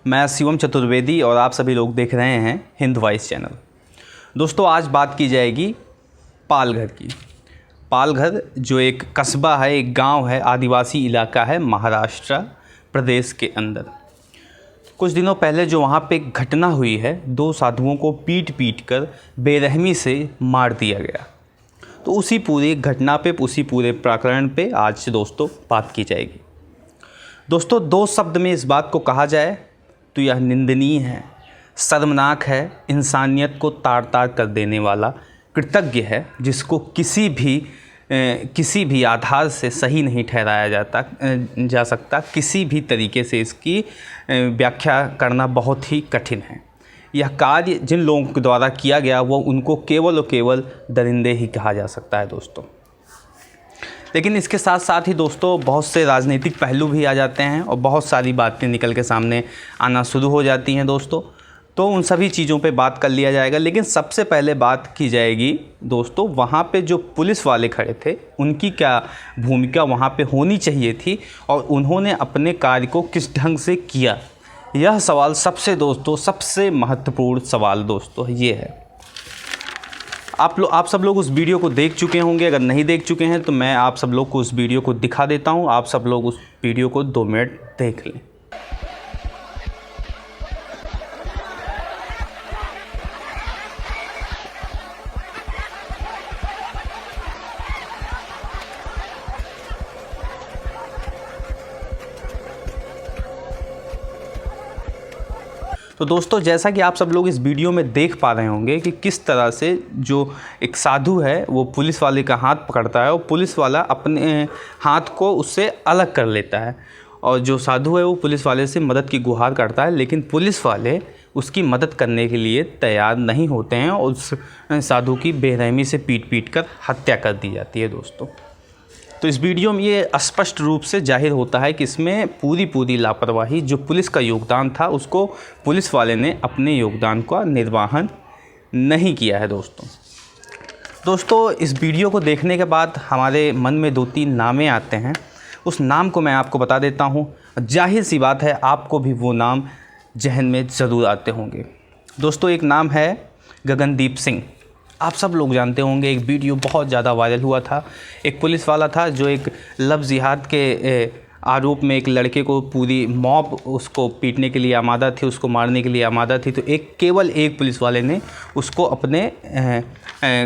मैं शिवम चतुर्वेदी और आप सभी लोग देख रहे हैं हिंद वॉइस चैनल। दोस्तों, आज बात की जाएगी पालघर की। पालघर जो एक कस्बा है, एक गांव है, आदिवासी इलाका है महाराष्ट्र प्रदेश के अंदर। कुछ दिनों पहले जो वहाँ पे एक घटना हुई है, 2 साधुओं को पीट कर बेरहमी से मार दिया गया। तो उसी पूरी घटना पे, उसी पूरे प्रकरण पे आज दोस्तों बात की जाएगी। दोस्तों, 2 शब्द में इस बात को कहा जाए तो यह निंदनीय है, शर्मनाक है, इंसानियत को तार तार कर देने वाला, कृतज्ञ है, जिसको किसी भी आधार से सही नहीं ठहराया जा सकता। किसी भी तरीके से इसकी व्याख्या करना बहुत ही कठिन है। यह कार्य जिन लोगों के द्वारा किया गया वो उनको केवल और केवल दरिंदे ही कहा जा सकता है दोस्तों। लेकिन इसके साथ साथ ही दोस्तों बहुत से राजनीतिक पहलू भी आ जाते हैं और बहुत सारी बातें निकल के सामने आना शुरू हो जाती हैं दोस्तों। तो उन सभी चीज़ों पे बात कर लिया जाएगा। लेकिन सबसे पहले बात की जाएगी दोस्तों, वहाँ पे जो पुलिस वाले खड़े थे उनकी क्या भूमिका वहाँ पे होनी चाहिए थी और उन्होंने अपने कार्य को किस ढंग से किया। यह सवाल सबसे महत्वपूर्ण सवाल दोस्तों ये है। आप सब लोग उस वीडियो को देख चुके होंगे। अगर नहीं देख चुके हैं तो मैं आप सब लोग को उस वीडियो को दिखा देता हूं। आप सब लोग उस वीडियो को 2 मिनट देख लें। तो दोस्तों, जैसा कि आप सब लोग इस वीडियो में देख पा रहे होंगे कि किस तरह से जो एक साधु है वो पुलिस वाले का हाथ पकड़ता है और पुलिस वाला अपने हाथ को उससे अलग कर लेता है और जो साधु है वो पुलिस वाले से मदद की गुहार करता है, लेकिन पुलिस वाले उसकी मदद करने के लिए तैयार नहीं होते हैं और उस साधु की बेरहमी से पीट कर हत्या कर दी जाती है दोस्तों। तो इस वीडियो में ये स्पष्ट रूप से जाहिर होता है कि इसमें पूरी लापरवाही, जो पुलिस का योगदान था उसको पुलिस वाले ने अपने योगदान का निर्वहन नहीं किया है दोस्तों। इस वीडियो को देखने के बाद हमारे मन में 2-3 नामें आते हैं। उस नाम को मैं आपको बता देता हूँ। जाहिर सी बात है आपको भी वो नाम जहन में ज़रूर आते होंगे दोस्तों। एक नाम है गगनदीप सिंह। आप सब लोग जानते होंगे, एक वीडियो बहुत ज़्यादा वायरल हुआ था। एक पुलिस वाला था जो एक लव जिहाद के आरोप में एक लड़के को पूरी मॉब उसको पीटने के लिए आमादा थी, उसको मारने के लिए आमादा थी। तो केवल एक पुलिस वाले ने उसको अपने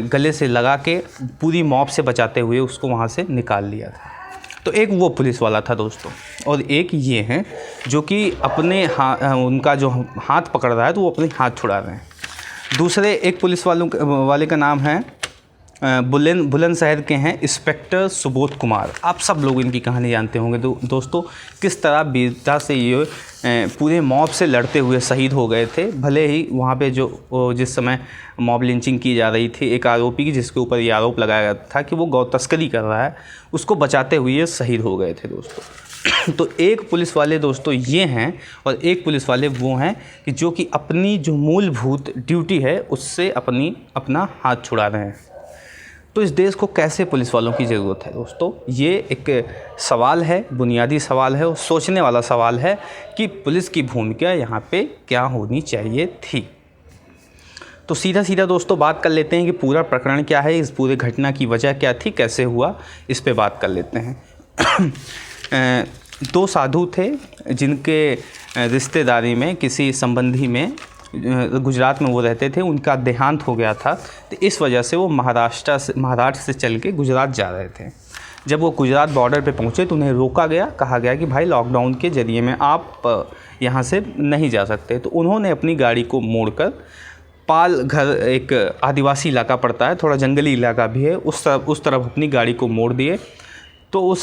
गले से लगा के पूरी मॉब से बचाते हुए उसको वहाँ से निकाल लिया था। तो एक वो पुलिस वाला था दोस्तों, और एक ये हैं जो कि अपने उनका जो हाथ पकड़ रहा है तो वो अपने हाथ छुड़ा रहे हैं। दूसरे एक पुलिस वाले का नाम है बुलंदशहर के हैं इंस्पेक्टर सुबोध कुमार। आप सब लोग इनकी कहानी जानते होंगे दोस्तों, किस तरह वीरता से ये पूरे मॉब से लड़ते हुए शहीद हो गए थे। भले ही वहाँ पे जिस समय मॉब लिंचिंग की जा रही थी, एक आरोपी की जिसके ऊपर ये आरोप लगाया गया था कि वो गौ तस्करी कर रहा है, उसको बचाते हुए ये शहीद हो गए थे दोस्तों। तो एक पुलिस वाले दोस्तों ये हैं और एक पुलिस वाले वो हैं कि जो कि अपनी जो मूलभूत ड्यूटी है उससे अपना हाथ छुड़ा रहे हैं। तो इस देश को कैसे पुलिस वालों की ज़रूरत है दोस्तों, ये एक सवाल है, बुनियादी सवाल है और सोचने वाला सवाल है कि पुलिस की भूमिका यहाँ पे क्या होनी चाहिए थी। तो सीधा दोस्तों बात कर लेते हैं कि पूरा प्रकरण क्या है, इस पूरे घटना की वजह क्या थी, कैसे हुआ, इस पे बात कर लेते हैं। 2 साधु थे जिनके रिश्तेदारी में किसी संबंधी में गुजरात में वो रहते थे, उनका देहांत हो गया था। तो इस वजह से वो महाराष्ट्र से चल के गुजरात जा रहे थे। जब वो गुजरात बॉर्डर पे पहुँचे तो उन्हें रोका गया, कहा गया कि भाई लॉकडाउन के ज़रिए में आप यहाँ से नहीं जा सकते। तो उन्होंने अपनी गाड़ी को मोड़कर पालघर, एक आदिवासी इलाका पड़ता है, थोड़ा जंगली इलाका भी है, उस तरफ अपनी गाड़ी को मोड़ दिए। तो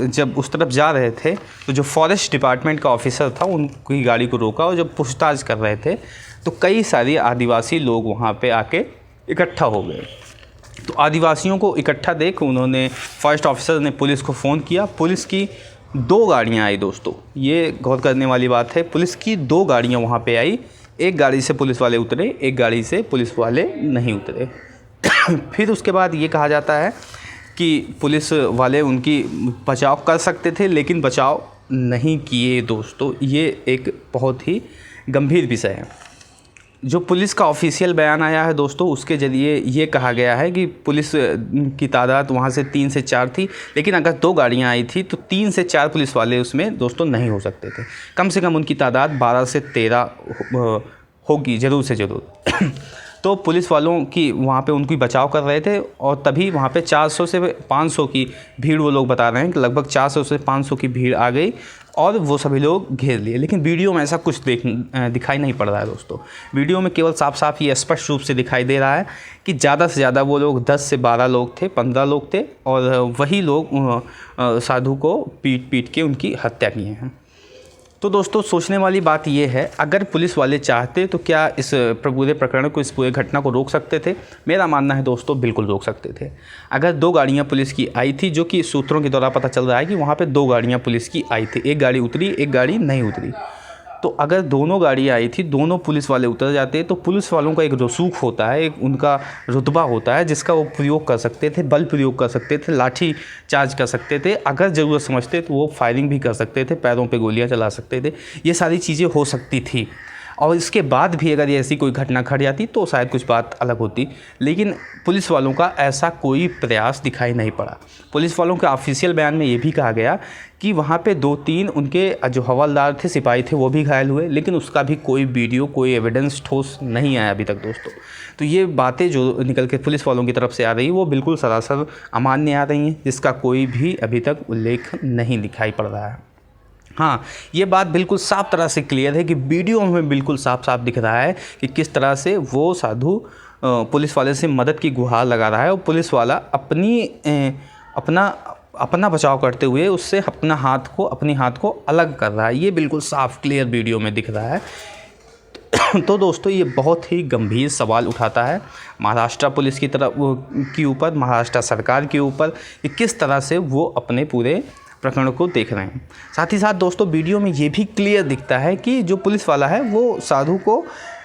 जब उस तरफ जा रहे थे तो जो फॉरेस्ट डिपार्टमेंट का ऑफिसर था उनकी गाड़ी को रोका और जब पूछताछ कर रहे थे तो कई सारे आदिवासी लोग वहाँ पे आके इकट्ठा हो गए। तो आदिवासियों को इकट्ठा देख उन्होंने, फॉरेस्ट ऑफिसर ने पुलिस को फ़ोन किया। पुलिस की 2 गाड़ियाँ आई दोस्तों, ये गौर करने वाली बात है। पुलिस की 2 गाड़ियाँ वहाँ पे आई। एक गाड़ी से पुलिस वाले उतरे, एक गाड़ी से पुलिस वाले नहीं उतरे। फिर उसके बाद ये कहा जाता है कि पुलिस वाले उनकी बचाव कर सकते थे, लेकिन बचाव नहीं किए दोस्तों, ये एक बहुत ही गंभीर विषय है। जो पुलिस का ऑफिशियल बयान आया है दोस्तों, उसके ज़रिए ये कहा गया है कि पुलिस की तादाद वहाँ से 3 से 4 थी, लेकिन अगर 2 गाड़ियाँ आई थी तो 3 से 4 पुलिस वाले उसमें दोस्तों नहीं हो सकते थे। कम से कम उनकी तादाद 12 से 13 होगी ज़रूर से ज़रूर। तो पुलिस वालों की वहाँ पे उनकी बचाव कर रहे थे और तभी वहाँ पे 400 से 500 की भीड़, वो लोग बता रहे हैं कि लगभग 400 से 500 की भीड़ आ गई और वो सभी लोग घेर लिए। लेकिन वीडियो में ऐसा कुछ दिखाई नहीं पड़ रहा है दोस्तों। वीडियो में केवल साफ साफ ये स्पष्ट रूप से दिखाई दे रहा है कि ज़्यादा से ज़्यादा वो लोग 10 से 12 लोग थे, 15 लोग थे और वही लोग साधु को पीट के उनकी हत्या किए हैं। तो दोस्तों सोचने वाली बात यह है, अगर पुलिस वाले चाहते तो क्या इस पूरे प्रकरण को, इस पूरे घटना को रोक सकते थे? मेरा मानना है दोस्तों बिल्कुल रोक सकते थे। अगर 2 गाड़ियां पुलिस की आई थी, जो कि सूत्रों के द्वारा पता चल रहा है कि वहां पे 2 गाड़ियां पुलिस की आई थी, एक गाड़ी उतरी, एक गाड़ी नहीं उतरी। तो अगर दोनों गाड़ियाँ आई थी, दोनों पुलिस वाले उतर जाते तो पुलिस वालों का एक रसूख होता है, एक उनका रुतबा होता है जिसका वो प्रयोग कर सकते थे, बल प्रयोग कर सकते थे, लाठी चार्ज कर सकते थे, अगर ज़रूरत समझते तो वो फायरिंग भी कर सकते थे, पैरों पे गोलियां चला सकते थे। ये सारी चीज़ें हो सकती थी और इसके बाद भी अगर ऐसी कोई घटना घट जाती तो शायद कुछ बात अलग होती। लेकिन पुलिस वालों का ऐसा कोई प्रयास दिखाई नहीं पड़ा। पुलिस वालों के ऑफिशियल बयान में ये भी कहा गया कि वहाँ पे 2-3 उनके जो हवलदार थे, सिपाही थे, वो भी घायल हुए, लेकिन उसका भी कोई वीडियो, कोई एविडेंस ठोस नहीं आया अभी तक दोस्तों। तो ये बातें जो निकल के पुलिस वालों की तरफ से आ रही है वो बिल्कुल सरासर अमान्य आ रही हैं, जिसका कोई भी अभी तक उल्लेख नहीं दिखाई पड़ रहा है। हाँ, ये बात बिल्कुल साफ तरह से क्लियर है कि वीडियो में बिल्कुल साफ साफ दिख रहा है कि किस तरह से वो साधु पुलिस वाले से मदद की गुहार लगा रहा है और पुलिस वाला अपना बचाव करते हुए उससे अपने हाथ को अलग कर रहा है। ये बिल्कुल साफ क्लियर वीडियो में दिख रहा है। तो दोस्तों ये बहुत ही गंभीर सवाल उठाता है महाराष्ट्र पुलिस की ऊपर, महाराष्ट्र सरकार के ऊपर कि किस तरह से वो अपने पूरे प्रकरण को देख रहे हैं। साथ ही साथ दोस्तों वीडियो में ये भी क्लियर दिखता है कि जो पुलिस वाला है वो साधु को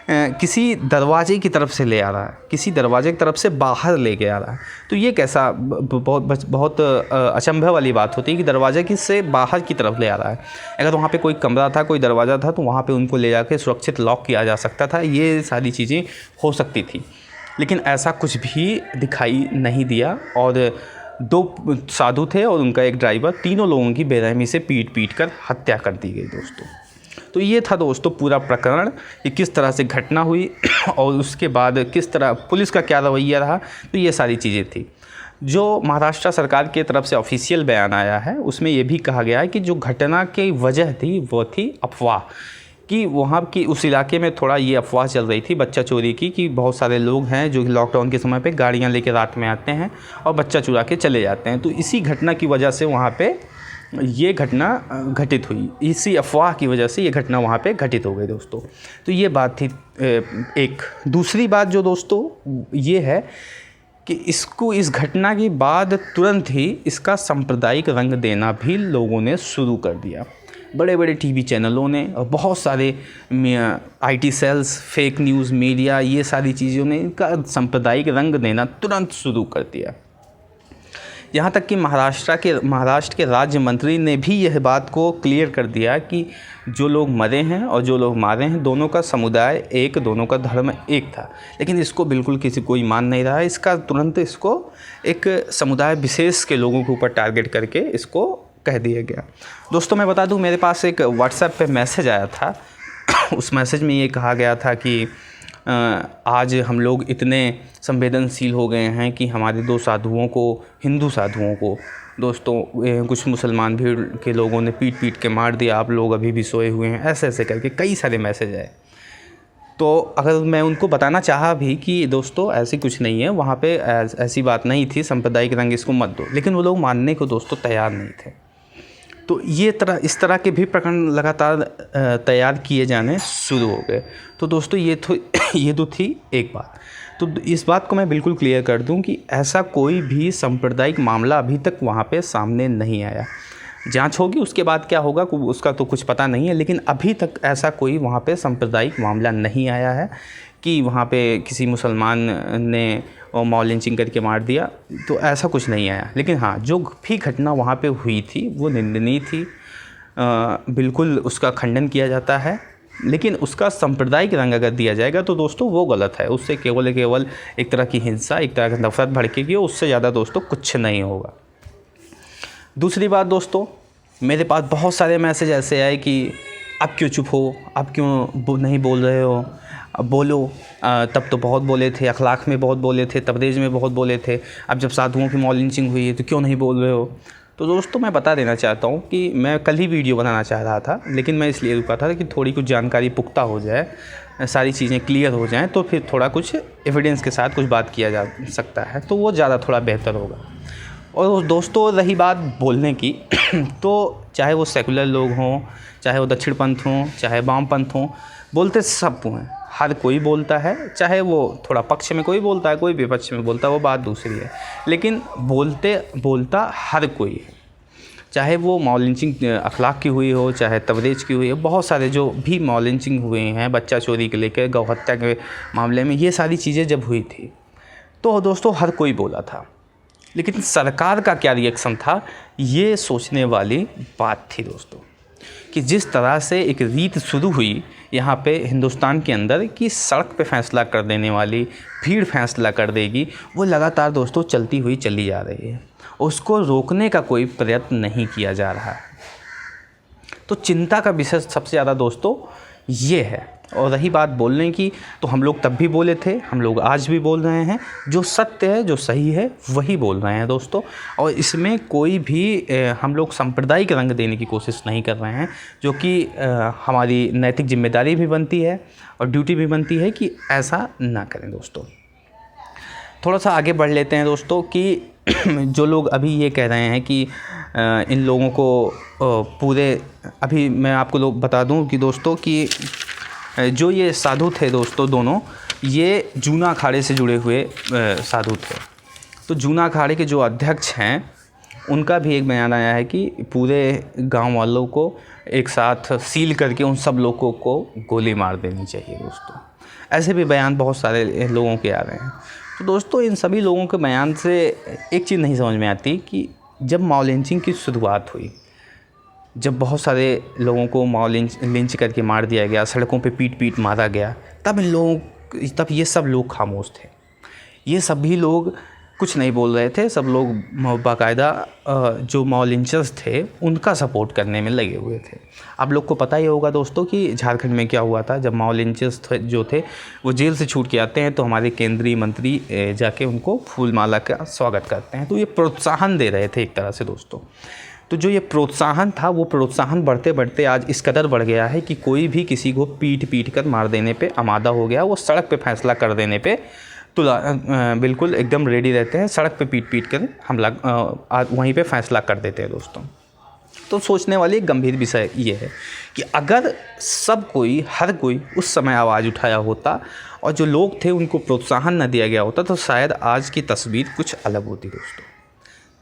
किसी दरवाजे की तरफ से ले आ रहा है, किसी दरवाजे की तरफ से बाहर लेके आ रहा है। तो ये कैसा बहुत अचंभे वाली बात होती है कि दरवाजे की से बाहर की तरफ ले आ रहा है। अगर वहाँ पे कोई कमरा था, कोई दरवाज़ा था तो वहाँ पे उनको ले जाके सुरक्षित लॉक किया जा सकता था, ये सारी चीज़ें हो सकती थी। लेकिन ऐसा कुछ भी दिखाई नहीं दिया और 2 साधु थे और उनका एक ड्राइवर, तीनों लोगों की बेरहमी से पीट कर हत्या कर दी गई दोस्तों। तो ये था दोस्तों पूरा प्रकरण कि किस तरह से घटना हुई और उसके बाद किस तरह पुलिस का क्या रवैया रहा। तो ये सारी चीज़ें थी। जो महाराष्ट्र सरकार की तरफ से ऑफिशियल बयान आया है उसमें ये भी कहा गया है कि जो घटना की वजह थी वो थी अफवाह, कि वहाँ की उस इलाके में थोड़ा ये अफवाह चल रही थी बच्चा चोरी की, कि बहुत सारे लोग हैं जो लॉकडाउन के समय पे गाड़ियाँ लेके रात में आते हैं और बच्चा चुरा के चले जाते हैं। तो इसी घटना की वजह से वहाँ पे ये घटना घटित हुई, इसी अफवाह की वजह से ये घटना वहाँ पे घटित हो गई दोस्तों। तो ये बात थी एक। दूसरी बात जो दोस्तों ये है कि इस घटना के बाद तुरंत ही इसका सांप्रदायिक रंग देना भी लोगों ने शुरू कर दिया। बड़े बड़े टीवी चैनलों ने और बहुत सारे IT cells, fake news media, ये सारी चीज़ों ने इनका सांप्रदायिक रंग देना तुरंत शुरू कर दिया। यहाँ तक कि महाराष्ट्र के राज्य मंत्री ने भी यह बात को क्लियर कर दिया कि जो लोग मरे हैं और जो लोग मारे हैं दोनों का समुदाय एक, दोनों का धर्म एक था। लेकिन इसको बिल्कुल किसी कोई मान नहीं रहा है। इसका तुरंत इसको एक समुदाय विशेष के लोगों के ऊपर टारगेट करके इसको कह दिया गया। दोस्तों मैं बता दूं, मेरे पास एक व्हाट्सएप पे मैसेज आया था। उस मैसेज में ये कहा गया था कि आज हम लोग इतने संवेदनशील हो गए हैं कि हमारे 2 साधुओं को, हिंदू साधुओं को दोस्तों कुछ मुसलमान भीड़ के लोगों ने पीट के मार दिया, आप लोग अभी भी सोए हुए हैं, ऐसे करके कई सारे मैसेज आए। तो अगर मैं उनको बताना चाहा भी कि दोस्तों ऐसी कुछ नहीं है, वहाँ पे ऐसी बात नहीं थी, सांप्रदायिक रंग इसको मत दो, लेकिन वो लोग मानने को दोस्तों तैयार नहीं थे। तो इस तरह के भी प्रकरण लगातार तैयार किए जाने शुरू हो गए। तो दोस्तों ये तो थी एक बात। तो इस बात को मैं बिल्कुल क्लियर कर दूं कि ऐसा कोई भी सांप्रदायिक मामला अभी तक वहाँ पे सामने नहीं आया। जांच होगी उसके बाद क्या होगा उसका तो कुछ पता नहीं है, लेकिन अभी तक ऐसा कोई वहाँ पे सांप्रदायिक मामला नहीं आया है कि वहाँ पे किसी मुसलमान ने मॉब लिंचिंग करके मार दिया। तो ऐसा कुछ नहीं आया। लेकिन हाँ, जो भी घटना वहाँ पे हुई थी वो निंदनीय थी, बिल्कुल उसका खंडन किया जाता है, लेकिन उसका सांप्रदायिक रंग अगर दिया जाएगा तो दोस्तों वो गलत है। उससे केवल एक तरह की हिंसा, एक तरह की नफरत भड़केगी, उससे ज़्यादा दोस्तों कुछ नहीं होगा। दूसरी बात दोस्तों, मेरे पास बहुत सारे मैसेज ऐसे आए कि अब क्यों चुप हो, अब क्यों नहीं बोल रहे हो, अब बोलो, तब तो बहुत बोले थे, अखलाक में बहुत बोले थे, तबरेज़ में बहुत बोले थे, अब जब साधुओं की मॉब लिंचिंग हुई है तो क्यों नहीं बोल रहे हो। तो दोस्तों मैं बता देना चाहता हूँ कि मैं कल ही वीडियो बनाना चाह रहा था, लेकिन मैं इसलिए रुका था कि थोड़ी कुछ जानकारी पुख्ता हो जाए, सारी चीज़ें क्लियर हो जाएं, तो फिर थोड़ा कुछ एविडेंस के साथ कुछ बात किया जा सकता है, तो वो ज़्यादा थोड़ा बेहतर होगा। और दोस्तों रही बात बोलने की तो चाहे वो सेकुलर लोग हों, चाहे वो दक्षिण पंथ हों, चाहे वाम पंथ हों, बोलते सब हैं, हर कोई बोलता है, चाहे वो थोड़ा पक्ष में कोई बोलता है, कोई विपक्ष में बोलता है, वो बात दूसरी है, लेकिन बोलता हर कोई है। चाहे वो मॉब लिंचिंग अखलाक की हुई हो, चाहे तबरेज़ की हुई हो, बहुत सारे जो भी मॉब लिंचिंग हुए हैं, बच्चा चोरी के लेकर गौ हत्या के मामले में, ये सारी चीज़ें जब हुई थी तो दोस्तों हर कोई बोला था, लेकिन सरकार का क्या रिएक्शन था, ये सोचने वाली बात थी दोस्तों, कि जिस तरह से एक रीत शुरू हुई यहाँ पे हिंदुस्तान के अंदर कि सड़क पे फैसला कर देने वाली भीड़ फैसला कर देगी, वो लगातार दोस्तों चलती हुई चली जा रही है, उसको रोकने का कोई प्रयत्न नहीं किया जा रहा है। तो चिंता का विषय सबसे ज़्यादा दोस्तों ये है। और रही बात बोलने की, तो हम लोग तब भी बोले थे, हम लोग आज भी बोल रहे हैं, जो सत्य है, जो सही है, वही बोल रहे हैं दोस्तों। और इसमें कोई भी हम लोग सांप्रदायिक रंग देने की कोशिश नहीं कर रहे हैं, जो कि हमारी नैतिक जिम्मेदारी भी बनती है और ड्यूटी भी बनती है कि ऐसा ना करें दोस्तों। थोड़ा सा आगे बढ़ लेते हैं दोस्तों कि जो लोग अभी ये कह रहे हैं कि इन लोगों को पूरे, अभी मैं आपको लोग बता दूं कि दोस्तों कि जो ये साधु थे दोस्तों दोनों, ये जूना अखाड़े से जुड़े हुए साधु थे। तो जूना अखाड़े के जो अध्यक्ष हैं, उनका भी एक बयान आया है कि पूरे गांव वालों को एक साथ सील करके उन सब लोगों को गोली मार देनी चाहिए दोस्तों। ऐसे भी बयान बहुत सारे लोगों के आ रहे हैं। तो दोस्तों इन सभी लोगों के बयान से एक चीज़ नहीं समझ में आती कि जब मॉब लिंचिंग की शुरुआत हुई, जब बहुत सारे लोगों को मॉब लिंच करके मार दिया गया, सड़कों पे पीट मारा गया, तब ये सब लोग खामोश थे। ये सभी लोग कुछ नहीं बोल रहे थे, सब लोग बाकायदा जो मॉब लिंचर्स थे उनका सपोर्ट करने में लगे हुए थे। आप लोग को पता ही होगा दोस्तों कि झारखंड में क्या हुआ था, जब मॉब लिंचर्स जो थे वो जेल से छूट के आते हैं तो हमारे केंद्रीय मंत्री जाके उनको फूल माला का स्वागत करते हैं। तो ये प्रोत्साहन दे रहे थे एक तरह से दोस्तों। तो जो ये प्रोत्साहन था, वो प्रोत्साहन बढ़ते बढ़ते आज इस कदर बढ़ गया है कि कोई भी किसी को पीट कर मार देने पे आमादा हो गया। वो सड़क पे फैसला कर देने पे बिल्कुल एकदम रेडी रहते हैं, सड़क पे पीट कर हमला वहीं पे फैसला कर देते हैं दोस्तों। तो सोचने वाली एक गंभीर विषय ये है कि अगर सब कोई, हर कोई उस समय आवाज़ उठाया होता और जो लोग थे उनको प्रोत्साहन न दिया गया होता, तो शायद आज की तस्वीर कुछ अलग होती दोस्तों।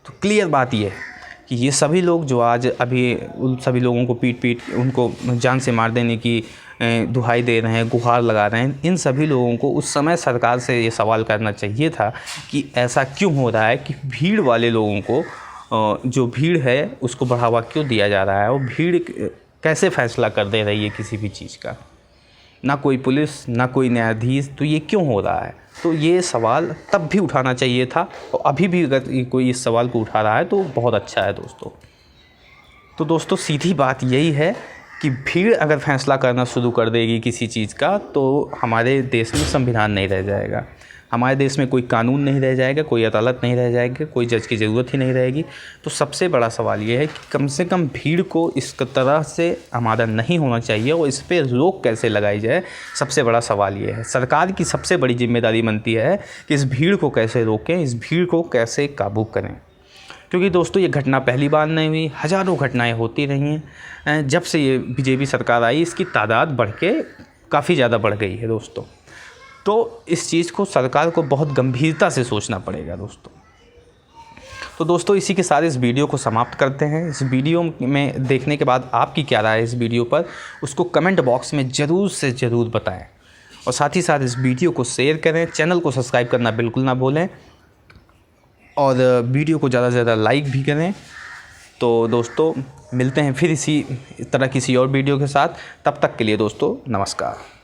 तो क्लियर बात ये है कि ये सभी लोग जो आज अभी उन सभी लोगों को पीट उनको जान से मार देने की दुहाई दे रहे हैं, गुहार लगा रहे हैं, इन सभी लोगों को उस समय सरकार से ये सवाल करना चाहिए था कि ऐसा क्यों हो रहा है कि भीड़ वाले लोगों को, जो भीड़ है उसको बढ़ावा क्यों दिया जा रहा है, और भीड़ कैसे फैसला कर दे रही है किसी भी चीज़ का, ना कोई पुलिस ना कोई न्यायाधीश, तो ये क्यों हो रहा है। तो ये सवाल तब भी उठाना चाहिए था, और अभी भी अगर कोई इस सवाल को उठा रहा है तो बहुत अच्छा है दोस्तों। तो दोस्तों सीधी बात यही है कि भीड़ अगर फैसला करना शुरू कर देगी किसी चीज़ का, तो हमारे देश में संविधान नहीं रह जाएगा, हमारे देश में कोई कानून नहीं रह जाएगा, कोई अदालत नहीं रह जाएगी, कोई जज की ज़रूरत ही नहीं रहेगी। तो सबसे बड़ा सवाल ये है कि कम से कम भीड़ को इस तरह से आमादा नहीं होना चाहिए, और इस पर रोक कैसे लगाई जाए, सबसे बड़ा सवाल ये है। सरकार की सबसे बड़ी जिम्मेदारी बनती है कि इस भीड़ को कैसे रोकें, इस भीड़ को कैसे काबू करें। क्योंकि दोस्तों ये घटना पहली बार नहीं हुई, हज़ारों घटनाएँ होती रही हैं। जब से ये बीजेपी सरकार आई, इसकी तादाद बढ़ के काफ़ी ज़्यादा बढ़ गई है दोस्तों। तो इस चीज़ को सरकार को बहुत गंभीरता से सोचना पड़ेगा दोस्तों। तो दोस्तों इसी के साथ इस वीडियो को समाप्त करते हैं। इस वीडियो में देखने के बाद आपकी क्या राय है इस वीडियो पर, उसको कमेंट बॉक्स में ज़रूर से ज़रूर बताएं, और साथ ही साथ इस वीडियो को शेयर करें, चैनल को सब्सक्राइब करना बिल्कुल ना भूलें, और वीडियो को ज़्यादा से ज़्यादा लाइक भी करें। तो दोस्तों मिलते हैं फिर इसी तरह किसी और वीडियो के साथ, तब तक के लिए दोस्तों नमस्कार।